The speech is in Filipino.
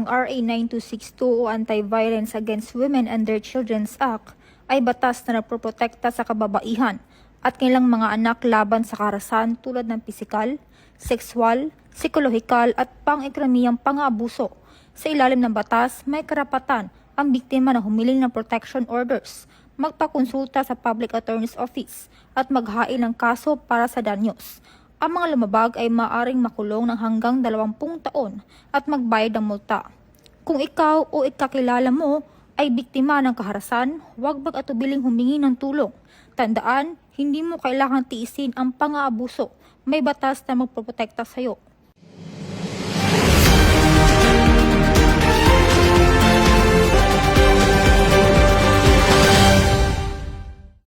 RA 9262 o Anti-Violence Against Women and Their Children's Act ay batas na nagproprotekta sa kababaihan at kanilang mga anak laban sa karahasan tulad ng pisikal, sexual, psikolohikal at pang-ekonomiyang pang-aabuso. Sa ilalim ng batas, may karapatan ang biktima na humiling ng protection orders, magpakonsulta sa Public Attorney's Office at maghain ng kaso para sa danyos. Ang mga lumabag ay maaaring makulong ng hanggang 20 taon at magbayad ng multa. Kung ikaw o ikakilala mo ay biktima ng kaharasan, huwag mag-atubiling humingi ng tulong. Tandaan, hindi mo kailangang tiisin ang pang-aabuso. May batas na magpoprotekta sa iyo.